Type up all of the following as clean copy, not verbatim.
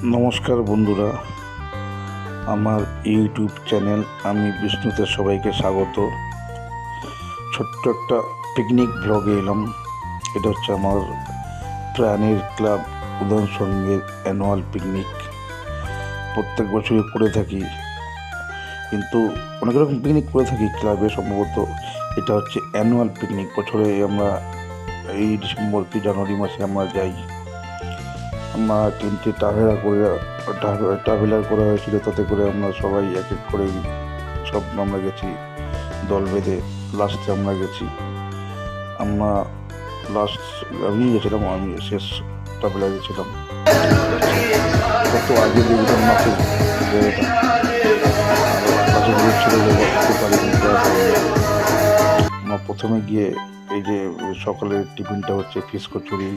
নমস্কার বন্ধুরা, আমার ইউটিউব চ্যানেল আমি বিষ্ণুতে সবাইকে স্বাগত। ছোট্ট একটা পিকনিক ব্লগে এলাম। এটা হচ্ছে আমার প্রাণের ক্লাব উদয়ন সংঘের অ্যানুয়াল পিকনিক। প্রত্যেক বছরই করে থাকি, কিন্তু অনেক রকম পিকনিক করে থাকি ক্লাবে। সম্ভবত এটা হচ্ছে অ্যানুয়াল পিকনিক। বছরে আমরা এই ডিসেম্বর কি জানুয়ারি মাসে আমরা যাই। আমরা তিনটে ট্রাভেলার করা হয়েছিল, তাতে করে আমরা সবাই এক এক করে সব আমরা গেছি দল বেঁধে। লাস্টে আমরা গেছি, আমরা লাস্ট আমি গেছিলাম, আমি শেষ ট্রাভেলারে ছিলাম। কত আগে দেখলাম মাছের জায়গাটা, কাছে করে ছিল যেতে পারিনি। আমরা প্রথমে গিয়ে এই যে সকালের টিফিনটা হচ্ছে ফিশ কচুরি,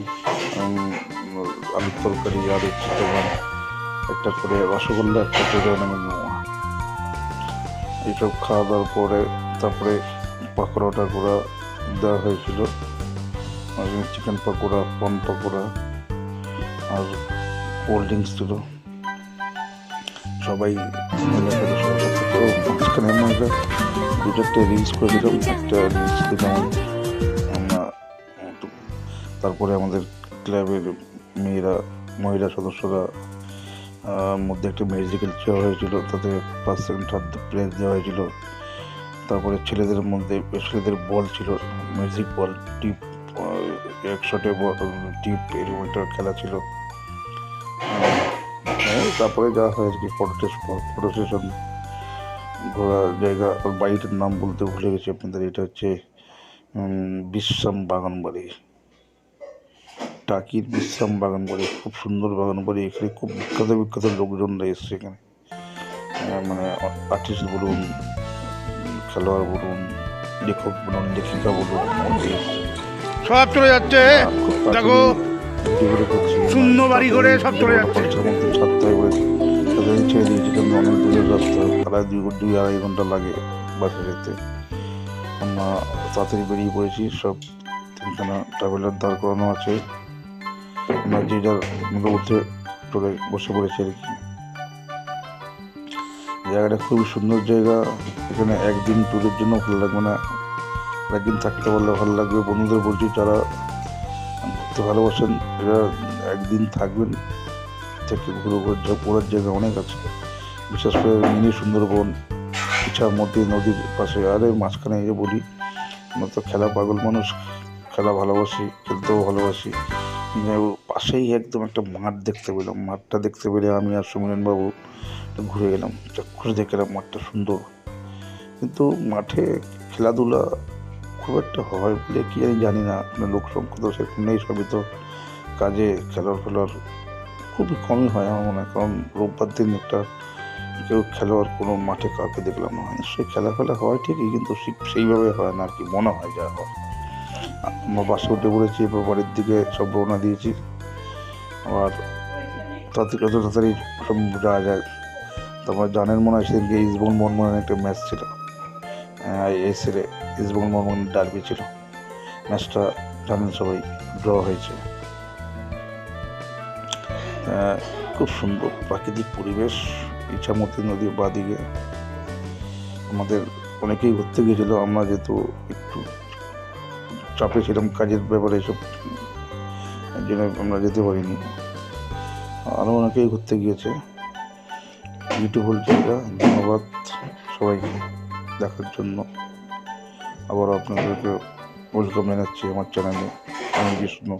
আলুর তরকারি আর চিকেন, একটা করে রসগোল্লা, একটা করে মোয়া। এইসব খাওয়া দাওয়ার পরে তারপরে পাকোড়া টাকোড়া দেওয়া হয়েছিল, চিকেন পাকোড়া, পন পাকোড়া আর কোল্ড ড্রিঙ্কস ছিল। সবাই মাঝখানে আমরা দু চারটে রিলস করেছিলাম, একটা রিলস দিলাম আমরা। তারপরে আমাদের ক্লাবের মহিলা সদস্যরা মধ্যে একটা মিউজিক্যাল চেয়ার হয়েছিল, তাতে ফার্স্ট সেকেন্ড থার্ড প্রাইজ দেওয়া হয়েছিল। তারপরে ছেলেদের বল ছিল, মিউজিক বল, টিপ, 100 টিপ, এরকম একটা খেলা ছিল। তারপরে যা হয় আর কি, ফটো সেশন, ঘোরার জায়গা। বাড়িটার নাম বলতে ভুলে গেছি আপনাদের। এটা হচ্ছে বিশ্রাম বাগানবাড়ি, টাকির বিশ্রাম বাগানবাড়ি। খুব সুন্দর বাগানবাড়ি। এখানে খুব বিখ্যাত লোকজনরা এসছে এখানে, মানে আর্টিস্ট বলুন, খেলোয়াড় বলুন, লেখক বলুন, লেখিকা বলুন, সব চলে যাচ্ছে। দেখো শূন্য বাড়ি করে সব চলে যাচ্ছে। মধ্যে ছাড়তে হয় বলে তাদের ছেড়ে দিয়েছি, কারণ অনেক দূরের রাস্তা, প্রায় 2-2.5 ঘন্টা লাগে বাসে যেতে। আমরা তাড়াতাড়ি বেরিয়ে পড়েছি, সব তিনখানা ট্রাভেলার দাঁড় করানো আছে। আমরা যে যার মধ্যে চলে বসে পড়েছি আর কি। জায়গাটা খুবই সুন্দর জায়গা। এখানে একদিন ট্যুরের জন্য ভালো লাগবে না, একদিন থাকতে পারলে ভালো লাগবে। বন্ধুদের বলছি, যারা ঘুরতে ভালোবাসেন এরা একদিন থাকবেন, থেকে ঘোরার জায়গা অনেক আছে। বিশেষ করে মিনি সুন্দরবন, ইছামতি নদীর পাশে। আরে মাঝখানে এসে বলি, আমরা তো খেলা পাগল মানুষ, খেলা ভালোবাসি, খেলতেও ভালোবাসি। পাশেই একদম একটা মাঠ দেখতে পেলাম। মাঠটা দেখতে পেলে আমি আর সুমিরনবাবু ঘুরে গেলাম, চাক্ষুষ দেখলাম মাঠটা সুন্দর। কিন্তু মাঠে খেলাধুলা খুব একটা হয় বলে কি আমি জানি না, লোক সংখ্যা তো সেরকম নেই। সবই তো কাজে, খেলার খুবই কমই হয় আমার মনে হয়। কারণ রোববার দিন একটা কেউ খেলোয়াড় কোনো মাঠে কাউকে দেখলাম না। নিশ্চয়ই খেলা হয় ঠিকই, কিন্তু সেইভাবে হয় না আর কি, মনে হয় যা হয়। আমরা বাসে উঠে পড়েছি, এবার বাড়ির দিকে সব রওনা দিয়েছি। আবার তাড়াতাড়ি সব যাওয়া যায়। তারপর জানেন মনে হয় সেদিনকে ইস্টবেঙ্গল মোহনবাগানের একটা ম্যাচ ছিল, এসেলে ইস্টবেঙ্গল মোহনবাগানের ডার্বি ছিল। ম্যাচটা জানেন সবাই, ড্র হয়েছে। খুব সুন্দর প্রাকৃতিক পরিবেশ, ইছামতি নদীর বাঁদিকে। আমাদের অনেকেই ঘুরতে গিয়েছিল, আমরা যেহেতু একটু চাপে ছিলাম কাজের ব্যাপারে, এসব জন্য আমরা যেতে পারিনি। আরও অনেকেই ঘুরতে গিয়েছে। বিউটিফুল জায়গা। ধন্যবাদ সবাইকে দেখার জন্য। আবার আপনাদেরকে ওয়েলকাম জানাচ্ছি আমার চ্যানেলে। আমি বিষ্ণু।